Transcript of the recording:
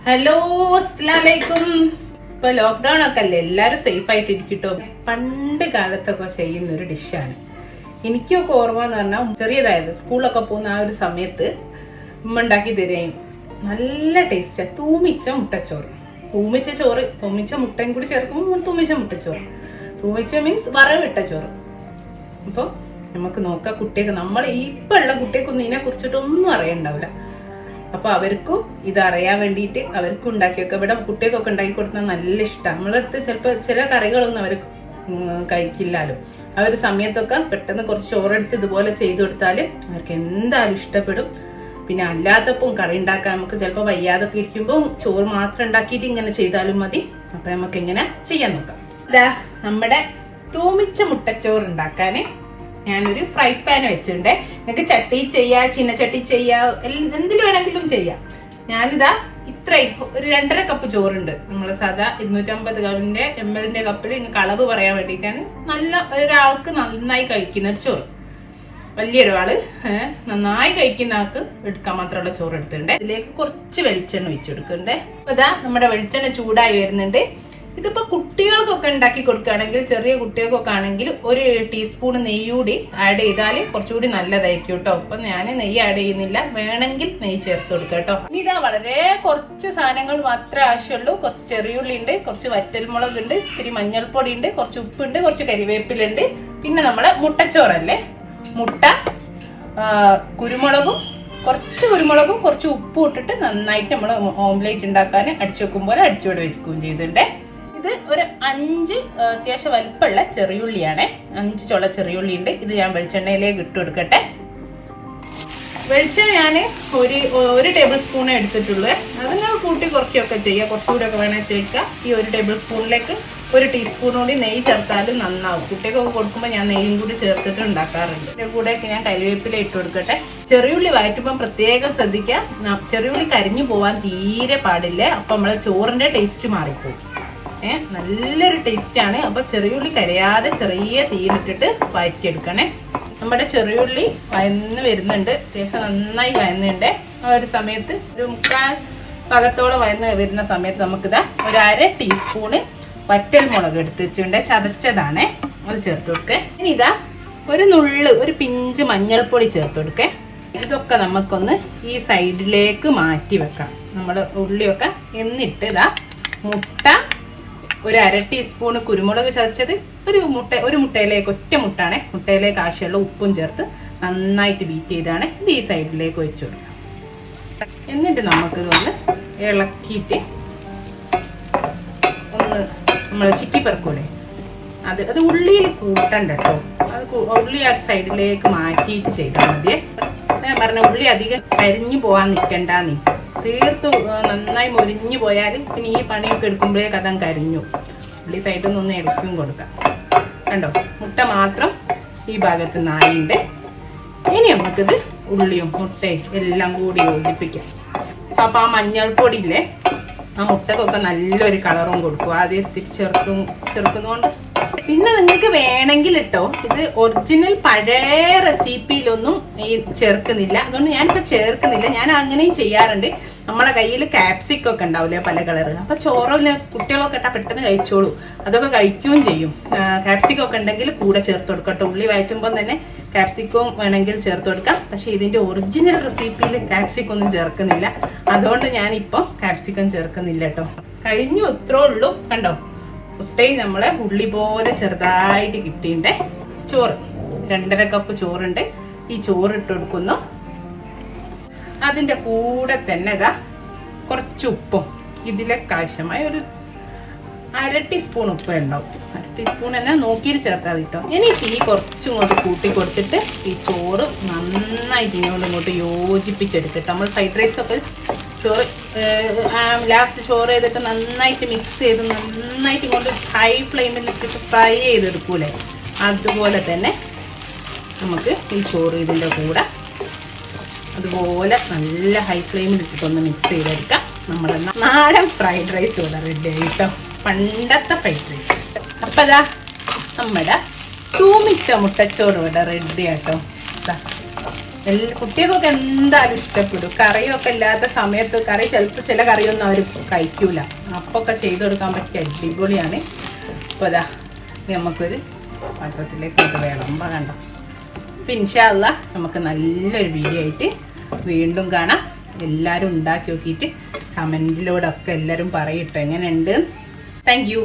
Hello, അസ്സലാമലൈക്കും. ഇപ്പൊ lockdown ഒക്കെ അല്ലേ, എല്ലാരും സേഫ് ആയിട്ട് ഇരിക്കട്ടോ. പണ്ട് കാലത്തൊക്കെ ചെയ്യുന്ന ഒരു ഡിഷാണ്. എനിക്കൊക്കെ ഓർമ്മ എന്ന് പറഞ്ഞാൽ ചെറിയതായത് സ്കൂളിലൊക്കെ പോകുന്ന ആ ഒരു സമയത്ത് ഉമ്മ ഉണ്ടാക്കി തരുകയും നല്ല ടേസ്റ്റാ. തൂമിച്ച മുട്ടച്ചോറ്. തൂമിച്ച മുട്ടയും കൂടി ചേർക്കുമ്പോൾ തൂമിച്ച മുട്ടച്ചോറ്. തൂമിച്ച മീൻസ് വറവിട്ട ചോറ്. അപ്പൊ നമുക്ക് നോക്കാം, കുട്ടിയൊക്കെ നമ്മൾ ഇപ്പൊ ഉള്ള കുട്ടിയൊക്കൊന്നും ഇതിനെ കുറിച്ചിട്ടൊന്നും അറിയണ്ടാവില്ല. അപ്പൊ അവർക്കും ഇതറിയാൻ വേണ്ടിയിട്ട് അവർക്കും ഉണ്ടാക്കിയൊക്കെ ഇവിടെ കുട്ടികൾക്കൊക്കെ ഉണ്ടാക്കി കൊടുത്താൽ നല്ല ഇഷ്ടമാണ്. നമ്മളടുത്ത് ചിലപ്പോൾ ചില കറികളൊന്നും അവർ കഴിക്കില്ലല്ലോ. ആ ഒരു സമയത്തൊക്കെ പെട്ടെന്ന് കുറച്ച് ചോറെടുത്ത് ഇതുപോലെ ചെയ്തു കൊടുത്താൽ അവർക്ക് എന്തായാലും ഇഷ്ടപ്പെടും. പിന്നെ അല്ലാത്തപ്പോൾ കറി ഉണ്ടാക്കാൻ നമുക്ക് ചിലപ്പോൾ വയ്യാതൊക്കെ ഇരിക്കുമ്പോൾ ചോറ് മാത്രം ഉണ്ടാക്കിയിട്ട് ഇങ്ങനെ ചെയ്താലും മതി. അപ്പൊ നമുക്ക് ഇങ്ങനെ ചെയ്യാൻ നോക്കാം. ഇതാ നമ്മുടെ തൂമിച്ച മുട്ടച്ചോറ് ഉണ്ടാക്കാന് ഞാനൊരു ഫ്രൈ പാൻ വെച്ചിട്ടുണ്ട്. നിങ്ങൾക്ക് ചട്ടി ചെയ്യാ, ചീനച്ചട്ടി ചെയ്യാ, എന്തിനു വേണമെങ്കിലും ചെയ്യാം. ഞാനിതാ ഇത്രയും ഒരു 2.5 കപ്പ് ചോറുണ്ട്. നമ്മള് സാധാ 250 ml കപ്പിൽ നിങ്ങൾക്ക് അളവ് പറയാൻ വേണ്ടിയിട്ടാണ്. നല്ല ഒരാൾക്ക് നന്നായി കഴിക്കുന്ന ഒരു ചോറ്. വലിയൊരാള് നന്നായി കഴിക്കുന്ന ആൾക്ക് എടുക്കാൻ മാത്രമുള്ള ചോറ് എടുത്തിട്ടുണ്ട്. ഇതിലേക്ക് കുറച്ച് വെളിച്ചെണ്ണ ഒഴിച്ചു കൊടുക്കുന്നുണ്ട്. അപ്പൊ ഇതാ നമ്മുടെ വെളിച്ചെണ്ണ ചൂടായി വരുന്നുണ്ട്. ഇതിപ്പോ കുട്ടികൾക്കൊക്കെ ഉണ്ടാക്കി കൊടുക്കുകയാണെങ്കിൽ, ചെറിയ കുട്ടികൾക്കൊക്കെ ആണെങ്കിൽ 1 ടീസ്പൂൺ നെയ്യ് കൂടി ആഡ് ചെയ്താൽ കുറച്ചുകൂടി നല്ലതായിരിക്കും കേട്ടോ. അപ്പൊ ഞാൻ നെയ്യ് ആഡ് ചെയ്യുന്നില്ല, വേണമെങ്കിൽ നെയ്യ് ചേർത്ത് കൊടുക്കാം കേട്ടോ. ഇനി ഇതാ വളരെ കുറച്ച് സാധനങ്ങൾ മാത്രമേ ആവശ്യമുള്ളൂ. കുറച്ച് ചെറിയുള്ളി ഉണ്ട്, കുറച്ച് വറ്റൽമുളക് ഉണ്ട്, ഇത്തിരി മഞ്ഞൾപ്പൊടി ഉണ്ട്, കുറച്ച് ഉപ്പുണ്ട്, കുറച്ച് കരിവേപ്പിലുണ്ട്. പിന്നെ നമ്മുടെ മുട്ടച്ചോറല്ലേ, മുട്ട, കുരുമുളകും കുറച്ച് ഉപ്പും ഇട്ടിട്ട് നന്നായിട്ട് നമ്മൾ ഓംലേറ്റ് ഉണ്ടാക്കാൻ അടിച്ചു വെക്കുമ്പോൾ അടിച്ചുവിടെ വെക്കുകയും ചെയ്തിട്ടുണ്ട്. ഇത് ഒരു 5 അത്യാവശ്യം വലിപ്പമുള്ള ചെറിയുള്ളിയാണ്. 5 ചുള ചെറിയുള്ളി ഉണ്ട്. ഇത് ഞാൻ വെളിച്ചെണ്ണയിലേക്ക് ഇട്ട് കൊടുക്കട്ടെ. വെളിച്ചെണ്ണ ഞാൻ ഒരു ടേബിൾ സ്പൂണേ എടുത്തിട്ടുള്ളൂ. അതിനെ കൂട്ടി കുറച്ചൊക്കെ ചെയ്യുക, കുറച്ചുകൂടി ഒക്കെ വേണേൽ ചേർക്കുക. ഈ 1 ടേബിൾ സ്പൂണിലേക്ക് 1 ടീസ്പൂൺ കൂടി നെയ്യ് ചേർത്താലും നന്നാവും. കുട്ടികൾക്ക് കൊടുക്കുമ്പോൾ ഞാൻ നെയ്യും കൂടി ചേർത്തിട്ട് ഉണ്ടാക്കാറുണ്ട്. ഇതിന്റെ കൂടെയൊക്കെ ഞാൻ കരിവേപ്പില ഇട്ട് കൊടുക്കട്ടെ. ചെറിയുള്ളി വഴറ്റുമ്പോൾ പ്രത്യേകം ശ്രദ്ധിക്കുക, ചെറിയുള്ളി കരിഞ്ഞു പോവാൻ തീരെ പാടില്ല. അപ്പൊ നമ്മളെ ചോറിന്റെ ടേസ്റ്റ് മാറിപ്പോകും. നല്ലൊരു ടേസ്റ്റ് ആണ്. അപ്പൊ ചെറിയുള്ളി കരയാതെ ചെറിയ തീയിലിട്ടിട്ട് വഴറ്റിയെടുക്കണേ. നമ്മുടെ ചെറിയുള്ളി വയന്ന് വരുന്നുണ്ട്, അത്യാവശ്യം നന്നായി വയന്നുണ്ട്. ആ ഒരു സമയത്ത് ഒരു 3/4 ഭാഗത്തോളം വയന്ന് വരുന്ന സമയത്ത് നമുക്കിതാ ഒരു 1/2 ടീസ്പൂണ് വറ്റൽമുളക് എടുത്ത് വെച്ചിട്ടുണ്ട്, ചതച്ചതാണേ. അത് ചേർത്ത് കൊടുക്കേ. ഇനി ഇതാ ഒരു പിഞ്ച് മഞ്ഞൾപ്പൊടി ചേർത്ത് കൊടുക്കേ. ഇതൊക്കെ നമുക്കൊന്ന് ഈ സൈഡിലേക്ക് മാറ്റി വെക്കാം, നമ്മുടെ ഉള്ളിയൊക്കെ. എന്നിട്ട് ഇതാ മുട്ട, ഒരു 1/2 ടീസ്പൂണ് കുരുമുളക് ചതച്ചത്, ഒരു മുട്ടയിലേക്ക്, ഒറ്റ മുട്ടാണേ, മുട്ടയിലേക്ക് ആവശ്യമുള്ള ഉപ്പും ചേർത്ത് നന്നായിട്ട് ബീറ്റ് ചെയ്താണ് ഇത് ഈ സൈഡിലേക്ക് വെച്ചു കൊടുക്കാം. എന്നിട്ട് നമുക്കിതൊന്ന് ഇളക്കിയിട്ട് ഒന്ന് നമ്മൾ ചിക്കിപ്പറക്കൂലേ, അത് ഉള്ളിയിൽ കൂട്ടണ്ട കേട്ടോ. അത് ഉള്ളി ആ സൈഡിലേക്ക് മാറ്റിയിട്ട് ചെയ്താൽ മതിയേ. ഞാൻ പറഞ്ഞ ഉള്ളി അധികം കരിഞ്ഞു പോകാൻ നിൽക്കണ്ടെന്നേ. തീർത്ത് നന്നായി മൊരിഞ്ഞു പോയാൽ പിന്നെ ഈ പണിയൊക്കെ എടുക്കുമ്പോഴേക്ക് അതങ്ങ് കരിഞ്ഞു. ഉള്ളി സൈഡിൽ നിന്നൊന്ന് ഇടയ്ക്കും കൊടുക്കാം. കണ്ടോ, മുട്ട മാത്രം ഈ ഭാഗത്ത് നായുണ്ട്. ഇനി നമുക്കിത് ഉള്ളിയും മുട്ടയും എല്ലാം കൂടി യോജിപ്പിക്കാം. അപ്പൊ ആ മഞ്ഞൾപ്പൊടി ഇല്ലേ, ആ മുട്ടക്കൊക്കെ നല്ലൊരു കളറും കൊടുക്കും. ആദ്യം ചേർക്കുന്നതുകൊണ്ട്. പിന്നെ നിങ്ങൾക്ക് വേണമെങ്കിൽ ഇട്ടോ, ഇത് ഒറിജിനൽ പഴയ റെസിപ്പിയിലൊന്നും ഈ ചേർക്കുന്നില്ല. അതുകൊണ്ട് ഞാനിപ്പോ ചേർക്കുന്നില്ല. ഞാൻ അങ്ങനെയും ചെയ്യാറുണ്ട്. നമ്മളെ കയ്യിൽ ക്യാപ്സിക്കം ഒക്കെ ഉണ്ടാവില്ലേ, പല കളറ്. അപ്പൊ ചോറില് കുട്ടികളൊക്കെ ഇട്ടാ പെട്ടെന്ന് കഴിച്ചോളൂ. അതൊക്കെ കഴിക്കുകയും ചെയ്യും. ക്യാപ്സിക്കം ഒക്കെ ഉണ്ടെങ്കിൽ കൂടെ ചേർത്ത് കൊടുക്കട്ടോ. ഉള്ളി വഴറ്റുമ്പോൾ തന്നെ ക്യാപ്സിക്കവും വേണമെങ്കിൽ ചേർത്ത് കൊടുക്കാം. പക്ഷെ ഇതിന്റെ ഒറിജിനൽ റെസിപ്പിയിൽ ക്യാപ്സിക്കം ഒന്നും ചേർക്കുന്നില്ല. അതുകൊണ്ട് ഞാനിപ്പം ക്യാപ്സിക്കം ചേർക്കുന്നില്ല കേട്ടോ. കഴിഞ്ഞു, ഇത്രേ ഉള്ളൂ. കണ്ടോ, മുട്ടയും നമ്മളെ ഉള്ളി പോലെ ചെറുതായിട്ട് കിട്ടിയിട്ടുണ്ട്. ചോറ് 2.5 കപ്പ് ചോറുണ്ട്. ഈ ചോറ് ഇട്ട് കൊടുക്കുന്നു. അതിന്റെ കൂടെ തന്നെ ഇതാ കുറച്ച് ഉപ്പും, ഇതിലേക്ക് ആവശ്യമായ ഒരു 1/2 ടീസ്പൂൺ ഉപ്പ് ഉണ്ടാവും. 1/2 ടീസ്പൂൺ തന്നെ നോക്കിയിട്ട് ചേർത്താൽ കിട്ടും. ഇനി തീ കുറച്ചും കൂടി കൂട്ടി കൊടുത്തിട്ട് ഈ ചോറ് നന്നായിട്ട് ഇങ്ങോട്ട് യോജിപ്പിച്ചെടുത്തിട്ട്, നമ്മൾ ഫ്രൈഡ് റൈസ് ഒക്കെ ചോറ് ലാസ്റ്റ് ചോറ് ചെയ്തിട്ട് നന്നായിട്ട് മിക്സ് ചെയ്ത് നന്നായിട്ട് ഇങ്ങോട്ട് ഹൈ ഫ്ലെയിമിൽ ഇട്ടിട്ട് ഫ്രൈ ചെയ്തെടുക്കൂലേ, അതുപോലെ തന്നെ നമുക്ക് ഈ ചോറ് ഇതിൻ്റെ കൂടെ അതുപോലെ നല്ല ഹൈ ഫ്ലെയിമിൽ ഇട്ടിട്ടൊന്ന് മിക്സ് ചെയ്തെടുക്കാം. നമ്മുടെ നാടൻ ഫ്രൈഡ് റൈസ് ഇവിടെ റെഡി ആയിട്ടോ, പണ്ടത്തെ ഫ്രൈഡ് റൈസ്. അപ്പം അതാ നമ്മുടെ തൂമിച്ച മുട്ടച്ചോറ് ഇവിടെ റെഡി ആട്ടോ. കുട്ടികൾക്കൊക്കെ എന്തായാലും ഇഷ്ടപ്പെടും. കറിയൊക്കെ ഇല്ലാത്ത സമയത്ത് ചിലപ്പോൾ ചില കറിയൊന്നും അവർ കഴിക്കൂല. അപ്പൊക്കെ ചെയ്ത് കൊടുക്കാൻ പറ്റിയ അടിപൊളിയാണ്. അപ്പോൾ അതാ നമുക്കൊരു പാത്രത്തിലേക്ക് ഇത് വിളമ്പ കണ്ടോ. അപ്പം ഇൻഷാ അല്ലാഹ് നമുക്ക് നല്ലൊരു വീഡിയോ ആയിട്ട് വീണ്ടും കാണാം. എല്ലാവരും ഉണ്ടാക്കി നോക്കിയിട്ട് കമൻറ്റിലൂടെ ഒക്കെ എല്ലാവരും പറയട്ടോ എങ്ങനെയുണ്ട്. Thank you.